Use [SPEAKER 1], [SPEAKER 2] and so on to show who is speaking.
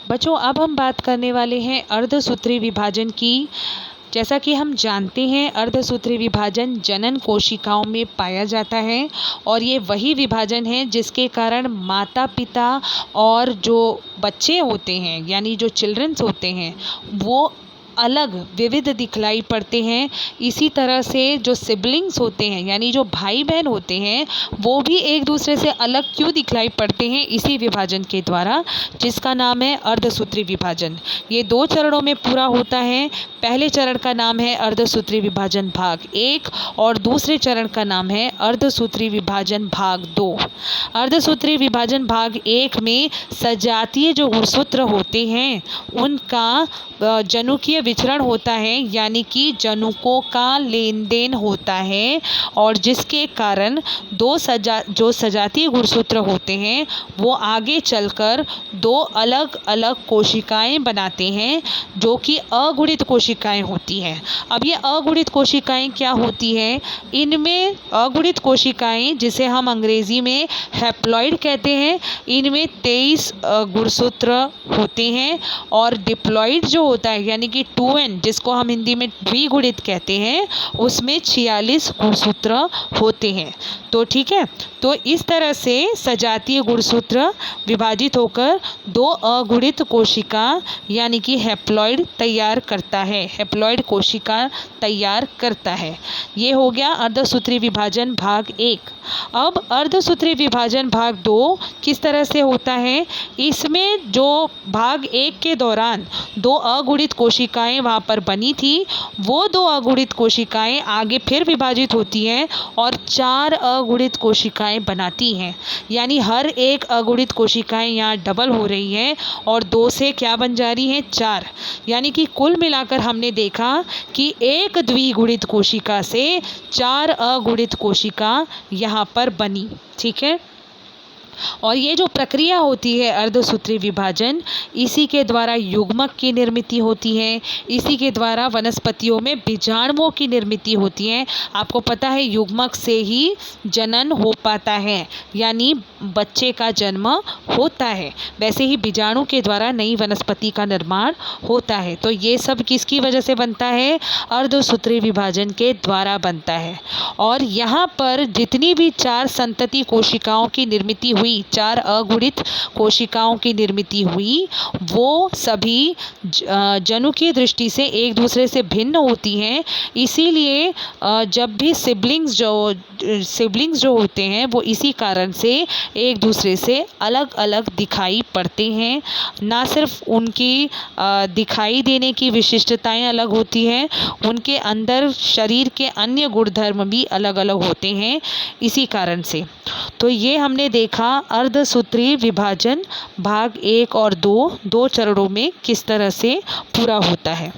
[SPEAKER 1] बच्चों, अब हम बात करने वाले हैं अर्धसूत्री विभाजन की। जैसा कि हम जानते हैं, अर्धसूत्री विभाजन जनन कोशिकाओं में पाया जाता है और ये वही विभाजन है जिसके कारण माता पिता और जो बच्चे होते हैं यानी जो चिल्ड्रंस होते हैं वो अलग विविध दिखलाई पड़ते हैं। इसी तरह से जो सिबलिंग्स होते हैं यानी जो भाई बहन होते हैं वो भी एक दूसरे से अलग क्यों दिखलाई पड़ते हैं, इसी विभाजन के द्वारा, जिसका नाम है अर्धसूत्री विभाजन। ये 2 चरणों में पूरा होता है। पहले चरण का नाम है अर्धसूत्री विभाजन भाग 1 और दूसरे चरण का नाम है अर्धसूत्री विभाजन भाग 2। अर्धसूत्री विभाजन भाग 1 में सजातीय जो गुणसूत्र होते हैं उनका जनुकीय विचरण होता है, यानी कि जनुकों का लेन देन होता है और जिसके कारण जो सजातीय गुणसूत्र होते हैं वो आगे चलकर 2 अलग अलग कोशिकाएं बनाते हैं जो कि अगुणित कोशिकाएं होती हैं। अब ये अगुणित कोशिकाएं क्या होती हैं? इनमें अगुणित कोशिकाएं, जिसे हम अंग्रेजी में हैप्लॉइड कहते हैं, इनमें 23 गुणसूत्र होते हैं और डिप्लॉइड जो होता है यानी कि 2n, जिसको हम हिंदी में द्विगुणित कहते हैं, उसमें 46 गुणसूत्र होते हैं। तो ठीक है, तो इस तरह से सजातीय गुणसूत्र विभाजित होकर 2 अगुणित कोशिका यानी कि हैप्लॉइड तैयार करता है, हैप्लॉइड कोशिका तैयार करता है। ये हो गया अर्धसूत्री विभाजन भाग 1। अब अर्धसूत्री विभाजन भाग 2 किस तरह से होता है? इसमें जो भाग 1 के दौरान 2 अगुणित कोशिकाएं वहाँ पर बनी थी, वो 2 अगुणित कोशिकाएं आगे फिर विभाजित होती हैं और 4 अगुणित कोशिकाएं बनाती हैं। यानी हर एक अगुणित कोशिकाएं यहाँ डबल हो रही हैं और 2 से क्या बन जा रही हैं? 4। यानी कि कुल मिलाकर हमने देखा कि एक द्विगुणित कोशिका से 4 अगुणित कोशिका यहाँ पर बनी। ठीक है, और ये जो प्रक्रिया होती है अर्धसूत्री विभाजन, इसी के द्वारा युग्मक की निर्मिति होती है, इसी के द्वारा वनस्पतियों में बीजाणुओं की निर्मिति होती है। आपको पता है युग्मक से ही जनन हो पाता है, यानी बच्चे का जन्म होता है। वैसे ही बीजाणु के द्वारा नई वनस्पति का निर्माण होता है। तो ये सब किसकी वजह से बनता है? अर्धसूत्री विभाजन के द्वारा बनता है। और यहाँ पर जितनी भी 4 संतति कोशिकाओं की निर्मिति हुई, 4 अगुणित कोशिकाओं की निर्मिति हुई, वो सभी जनुकीय दृष्टि से एक दूसरे से भिन्न होती हैं। इसीलिए जब भी सिबलिंग्स जो होते हैं वो इसी कारण से एक दूसरे से अलग अलग दिखाई पड़ते हैं। ना सिर्फ उनकी दिखाई देने की विशिष्टताएं अलग होती हैं, उनके अंदर शरीर के अन्य गुणधर्म भी अलग अलग होते हैं इसी कारण से। तो ये हमने देखा अर्धसूत्री विभाजन भाग 1 और 2 चरणों में किस तरह से पूरा होता है।